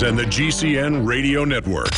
and the GCN Radio Network.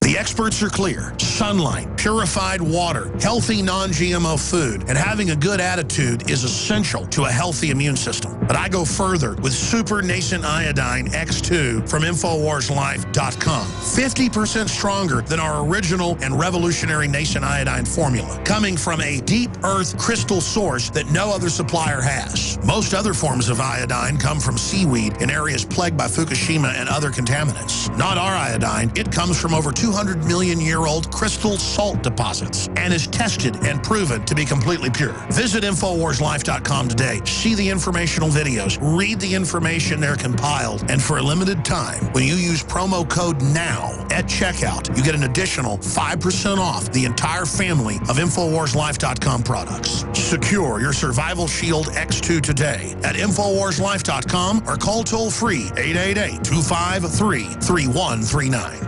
The experts are clear. Sunlight, purified water, healthy non-GMO food, and having a good attitude is essential to a healthy immune system. But I go further with Super Nascent Iodine X2 from InfoWarsLife.com. 50% stronger than our original and revolutionary Nascent Iodine formula, coming from a deep earth crystal source that no other supplier has. Most other forms of iodine come from seaweed in areas plagued by Fukushima and other contaminants. Not our iodine. It comes from over 200 million-year-old crystal salt deposits and is tested and proven to be completely pure. Visit InfoWarsLife.com today. See the informational videos. Read the information they're compiled. And for a limited time, when you use promo code NOW at checkout, you get an additional 5% off the entire family of InfoWarsLife.com products. Secure your Survival Shield X2 today at InfoWarsLife.com or call toll-free 888-253-3139.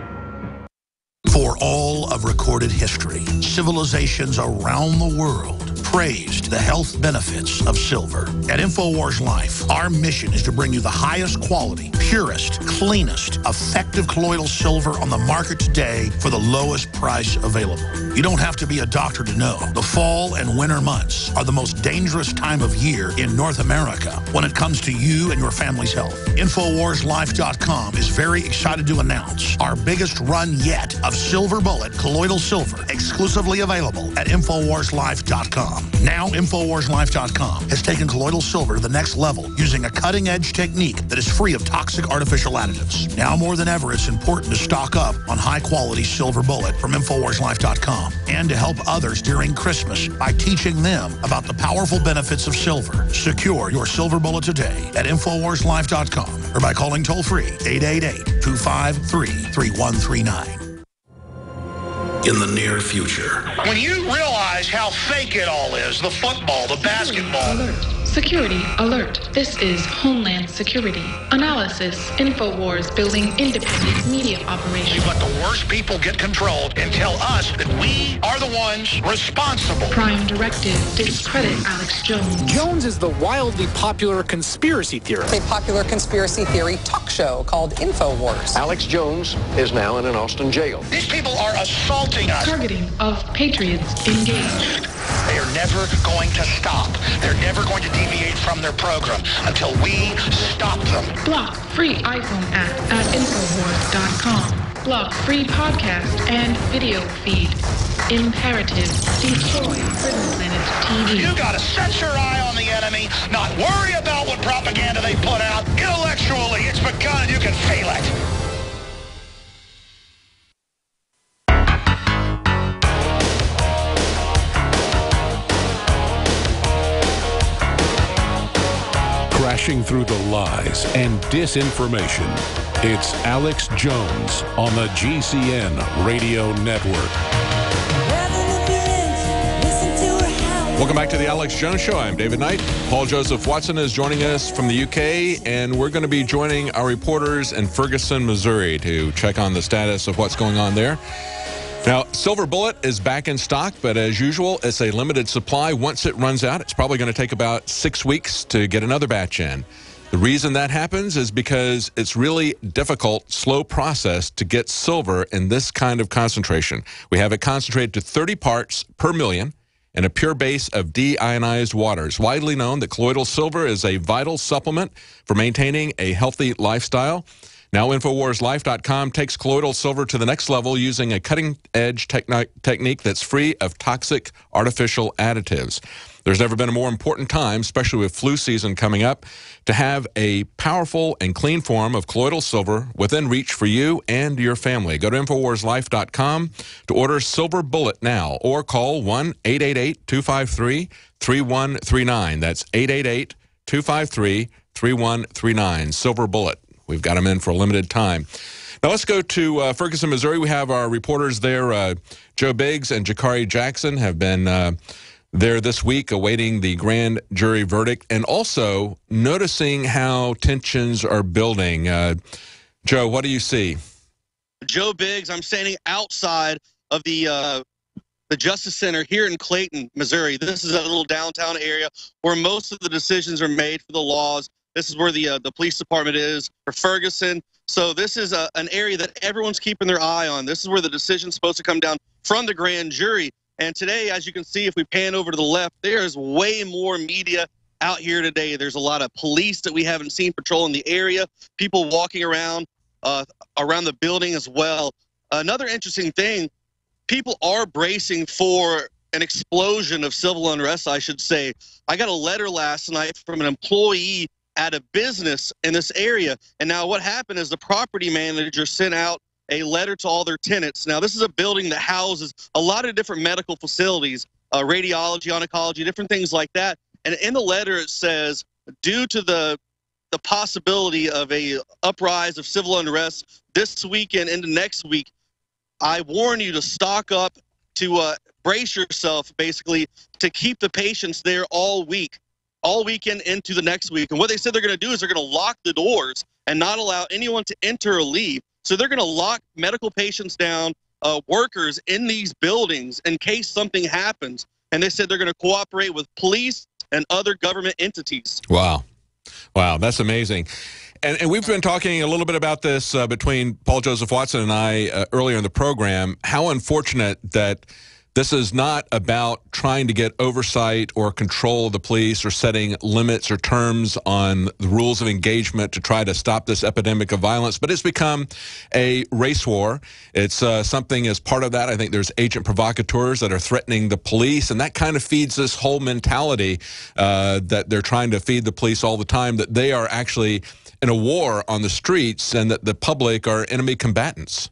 For all of recorded history, civilizations around the world praised the health benefits of silver. At InfoWars Life, our mission is to bring you the highest quality, purest, cleanest, effective colloidal silver on the market today for the lowest price available. You don't have to be a doctor to know. The fall and winter months are the most dangerous time of year in North America when it comes to you and your family's health. InfoWarsLife.com is very excited to announce our biggest run yet of Silver Bullet colloidal silver, exclusively available at InfoWarsLife.com. Now, InfoWarsLife.com has taken colloidal silver to the next level using a cutting-edge technique that is free of toxic artificial additives. Now more than ever, it's important to stock up on high-quality Silver Bullet from InfoWarsLife.com and to help others during Christmas by teaching them about the powerful benefits of silver. Secure your Silver Bullet today at InfoWarsLife.com or by calling toll-free 888-253-3139. In the near future. When you realize how fake it all is, the football, the basketball. Alert. Security alert. This is Homeland Security. Analysis. InfoWars building independent media We operations. let the worst people get controlled and tell us that we are the ones responsible. Prime directive. Discredit Alex Jones. Jones is the wildly popular conspiracy theorist. A popular conspiracy theory talk show called InfoWars. Alex Jones is now in an Austin jail. These people are assaulting us. Targeting of patriots engaged. They are never going to stop. They're never going to deviate from their program until we stop them. Block free iPhone app at Infowars.com. Block free podcast and video feed. Imperative. Destroy Prison Planet TV. You gotta set your eye on the enemy, not worry about what propaganda they put out. Intellectually, it's begun. You can feel it. Crashing through the lies and disinformation. It's Alex Jones on the GCN Radio Network. Welcome back to the Alex Jones Show. I'm David Knight. Paul Joseph Watson is joining us from the UK, and we're going to be joining our reporters in Ferguson, Missouri to check on the status of what's going on there. Now, Silver Bullet is back in stock, but as usual, it's a limited supply. Once it runs out, it's probably going to take about 6 weeks to get another batch in. The reason that happens is because it's really difficult, slow process to get silver in this kind of concentration. We have it concentrated to 30 parts per million in a pure base of deionized water. It's widely known that colloidal silver is a vital supplement for maintaining a healthy lifestyle. Now, InfoWarsLife.com takes colloidal silver to the next level using a cutting-edge technique that's free of toxic artificial additives. There's never been a more important time, especially with flu season coming up, to have a powerful and clean form of colloidal silver within reach for you and your family. Go to InfoWarsLife.com to order Silver Bullet now or call 1-888-253-3139. That's 888-253-3139. Silver Bullet. We've got them in for a limited time. Now let's go to Ferguson, Missouri. We have our reporters there. Joe Biggs and Jakari Jackson have been there this week awaiting the grand jury verdict and also noticing how tensions are building. Joe, what do you see? Joe Biggs, I'm standing outside of the Justice Center here in Clayton, Missouri. This is a little downtown area where most of the decisions are made for the laws This is where the police department is for Ferguson. So this is an area that everyone's keeping their eye on. This is where the decision's supposed to come down from the grand jury. And today, as you can see, if we pan over to the left, there is way more media out here today. There's a lot of police that we haven't seen patrolling the area, people walking around the building as well. Another interesting thing, people are bracing for an explosion of civil unrest, I should say. I got a letter last night from an employee at a business in this area. And now what happened is the property manager sent out a letter to all their tenants. Now, this is a building that houses a lot of different medical facilities, radiology, oncology, different things like that. And in the letter, it says, due to the possibility of a uprise of civil unrest this weekend into next week, I warn you to stock up, to brace yourself, basically, to keep the patients there all weekend into the next week. And what they said they're going to do is they're going to lock the doors and not allow anyone to enter or leave. So they're going to lock medical patients down, workers in these buildings in case something happens. And they said they're going to cooperate with police and other government entities. Wow. Wow, that's amazing. And we've been talking a little bit about this between Paul Joseph Watson and I earlier in the program, how unfortunate that this is not about trying to get oversight or control of the police or setting limits or terms on the rules of engagement to try to stop this epidemic of violence, but it's become a race war. It's something as part of that. I think there's agent provocateurs that are threatening the police, and that kind of feeds this whole mentality that they're trying to feed the police all the time, that they are actually in a war on the streets and that the public are enemy combatants.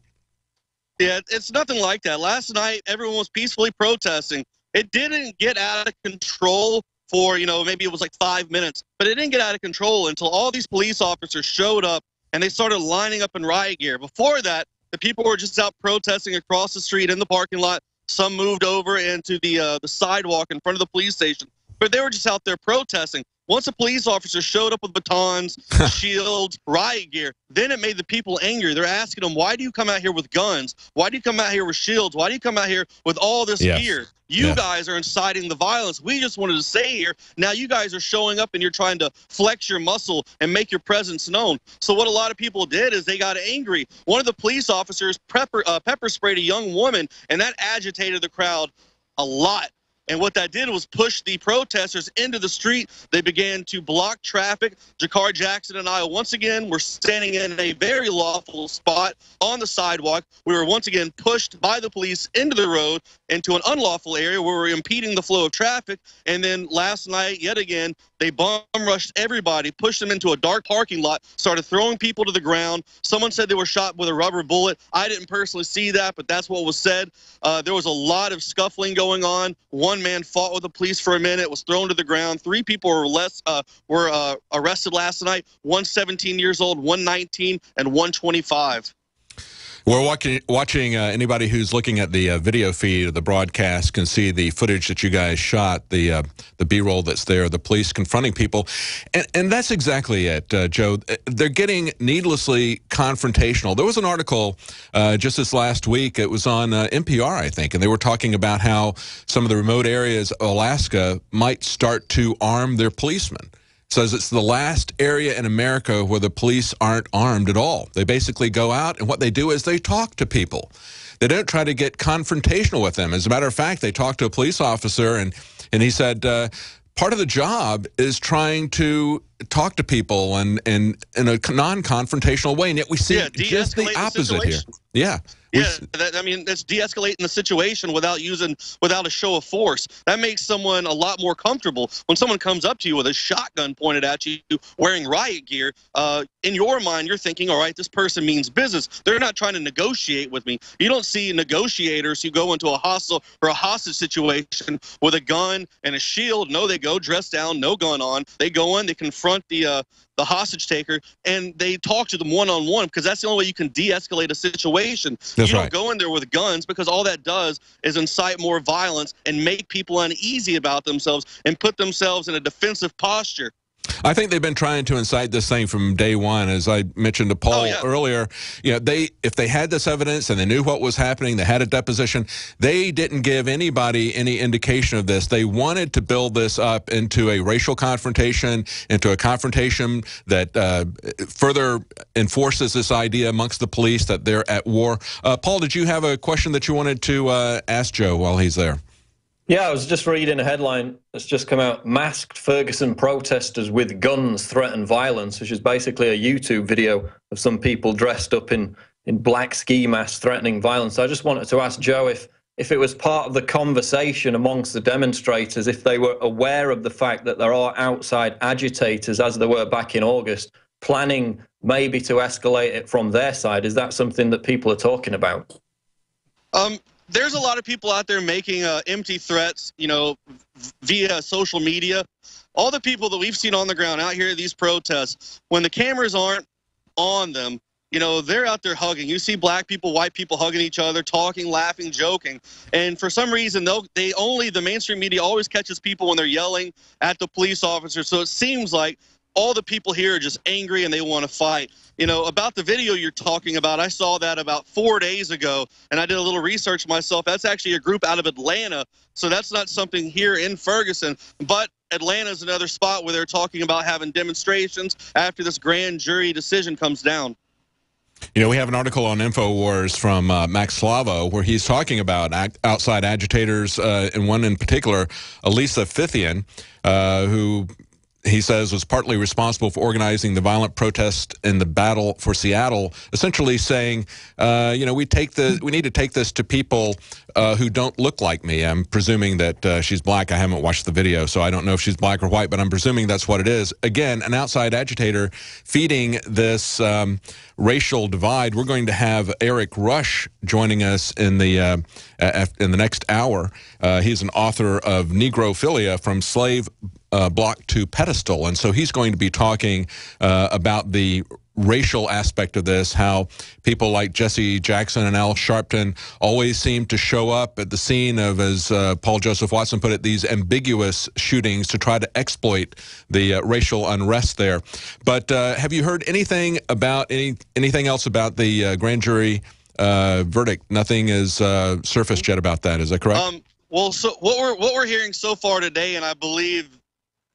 Yeah, it's nothing like that. Last night, everyone was peacefully protesting. It didn't get out of control for, maybe it was like 5 minutes, but it didn't get out of control until all these police officers showed up and they started lining up in riot gear. Before that, the people were just out protesting across the street in the parking lot. Some moved over into the sidewalk in front of the police station, but they were just out there protesting. Once a police officer showed up with batons, shields, riot gear, then it made the people angry. They're asking them, why do you come out here with guns? Why do you come out here with shields? Why do you come out here with all this gear? You guys are inciting the violence. We just wanted to stay here. Now you guys are showing up and you're trying to flex your muscle and make your presence known. So what a lot of people did is they got angry. One of the police officers pepper sprayed a young woman, and that agitated the crowd a lot. And what that did was push the protesters into the street. They began to block traffic. Jakar Jackson and I, once again, were standing in a very lawful spot on the sidewalk. We were once again pushed by the police into the road, into an unlawful area where we were impeding the flow of traffic. And then last night, yet again, they bum rushed everybody, pushed them into a dark parking lot, started throwing people to the ground. Someone said they were shot with a rubber bullet. I didn't personally see that, but that's what was said. There was a lot of scuffling going on. One man fought with the police for a minute, was thrown to the ground. 3 people were arrested last night, one 17 years old, one 19, and one 25. We're watching anybody who's looking at the video feed of the broadcast can see the footage that you guys shot, the B-roll that's there, the police confronting people. And that's exactly it, Joe. They're getting needlessly confrontational. There was an article just this last week. It was on NPR, I think, and they were talking about how some of the remote areas of Alaska might start to arm their policemen. Says it's the last area in America where the police aren't armed at all. They basically go out, and what they do is they talk to people. They don't try to get confrontational with them. As a matter of fact, they talked to a police officer, and he said part of the job is trying to talk to people and in a non-confrontational way, and yet we see just the opposite here. Yeah. Yeah, that's de-escalating the situation without a show of force. That makes someone a lot more comfortable. When someone comes up to you with a shotgun pointed at you, wearing riot gear, in your mind, you're thinking, all right, this person means business. They're not trying to negotiate with me. You don't see negotiators who go into a hostage or a hostage situation with a gun and a shield. No, they go dressed down, no gun on. They go in, they confront the hostage taker, and they talk to them one-on-one, because that's the only way you can de-escalate a situation. That's you don't right. go in there with guns, because all that does is incite more violence and make people uneasy about themselves and put themselves in a defensive posture. I think they've been trying to incite this thing from day one. As I mentioned to Paul earlier, you know, if they had this evidence and they knew what was happening, they had a deposition, they didn't give anybody any indication of this. They wanted to build this up into a racial confrontation, into a confrontation that further enforces this idea amongst the police that they're at war. Paul, did you have a question that you wanted to ask Joe while he's there? Yeah, I was just reading a headline that's just come out. Masked Ferguson protesters with guns threaten violence, which is basically a YouTube video of some people dressed up in black ski masks threatening violence. I just wanted to ask Joe if it was part of the conversation amongst the demonstrators, if they were aware of the fact that there are outside agitators, as there were back in August, planning maybe to escalate it from their side. Is that something that people are talking about? There's a lot of people out there making empty threats, you know, via social media. All the people that we've seen on the ground out here at these protests, when the cameras aren't on them, you know, they're out there hugging. You see black people, white people hugging each other, talking, laughing, joking. And for some reason, the mainstream media always catches people when they're yelling at the police officers. So it seems like all the people here are just angry and they want to fight. You know, about the video you're talking about, I saw that about 4 days ago, and I did a little research myself. That's actually a group out of Atlanta, so that's not something here in Ferguson. But Atlanta is another spot where they're talking about having demonstrations after this grand jury decision comes down. You know, we have an article on InfoWars from Max Slavo where he's talking about outside agitators, and one in particular, Elisa Fithian, who he says was partly responsible for organizing the violent protest in the battle for Seattle, essentially saying, you know, we need to take this to people who don't look like me. I'm presuming that she's black. I haven't watched the video, so I don't know if she's black or white, but I'm presuming that's what it is. Again, an outside agitator feeding this racial divide. We're going to have Eric Rush joining us in the next hour. He's an author of Negrophilia, From Slave Block to Pedestal, and so he's going to be talking about the racial aspect of this, how people like Jesse Jackson and Al Sharpton always seem to show up at the scene of, as Paul Joseph Watson put it, these ambiguous shootings to try to exploit the racial unrest there. But have you heard anything about anything else about the grand jury verdict? Nothing is surfaced yet about that. Is that correct? Well, so what we're hearing so far today, and I believe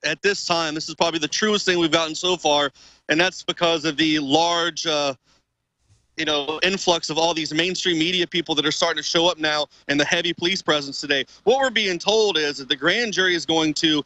at this time, this is probably the truest thing we've gotten so far, and that's because of the large, you know, influx of all these mainstream media people that are starting to show up now and the heavy police presence today. What we're being told is that the grand jury is going to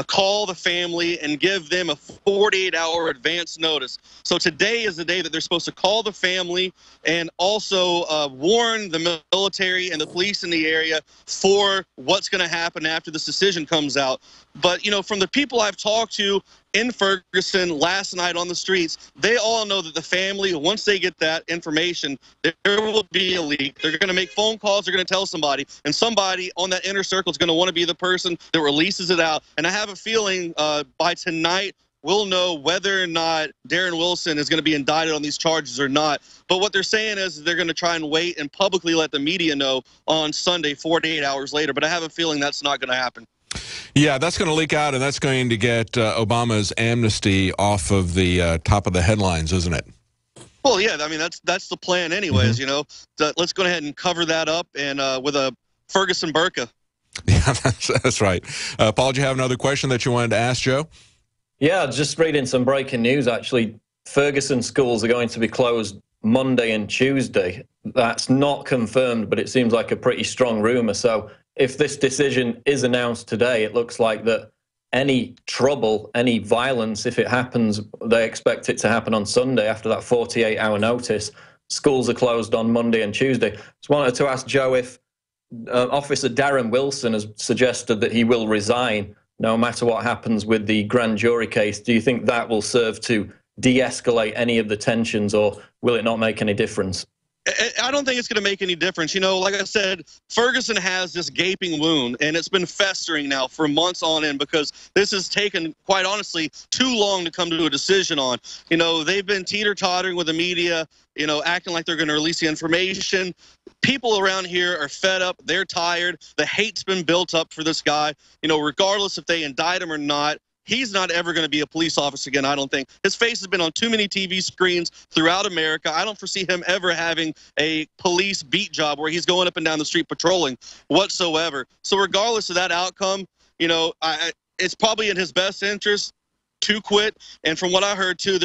call the family and give them a 48-hour advance notice. So today is the day that they're supposed to call the family and also warn the military and the police in the area for what's going to happen after this decision comes out. But, you know, from the people I've talked to in Ferguson last night on the streets, they all know that the family, once they get that information, there will be a leak. They're going to make phone calls. They're going to tell somebody, and somebody on that inner circle is going to want to be the person that releases it out. And I have a feeling by tonight, we'll know whether or not Darren Wilson is going to be indicted on these charges or not. But what they're saying is they're going to try and wait and publicly let the media know on Sunday, 48 hours later. But I have a feeling that's not going to happen. Yeah, that's going to leak out, and that's going to get Obama's amnesty off of the top of the headlines, isn't it? Well, yeah, I mean, that's the plan anyways, you know. So let's go ahead and cover that up and with a Ferguson burqa. Yeah, that's right. Paul, do you have another question that you wanted to ask Joe? Yeah, just reading some breaking news, actually. Ferguson schools are going to be closed Monday and Tuesday. That's not confirmed, but it seems like a pretty strong rumor. So if this decision is announced today, it looks like that any trouble, any violence, if it happens, they expect it to happen on Sunday after that 48-hour notice. Schools are closed on Monday and Tuesday. Just wanted to ask Joe if Officer Darren Wilson has suggested that he will resign no matter what happens with the grand jury case. Do you think that will serve to de-escalate any of the tensions, or will it not make any difference? I don't think it's going to make any difference. You know, like I said, Ferguson has this gaping wound, and it's been festering now for months on end because this has taken, quite honestly, too long to come to a decision on. You know, they've been teeter-tottering with the media, you know, acting like they're going to release the information. People around here are fed up. They're tired. The hate's been built up for this guy. You know, regardless if they indict him or not, he's not ever going to be a police officer again, I don't think. His face has been on too many TV screens throughout America. I don't foresee him ever having a police beat job where he's going up and down the street patrolling whatsoever. So regardless of that outcome, you know, it's probably in his best interest to quit. And from what I heard, too,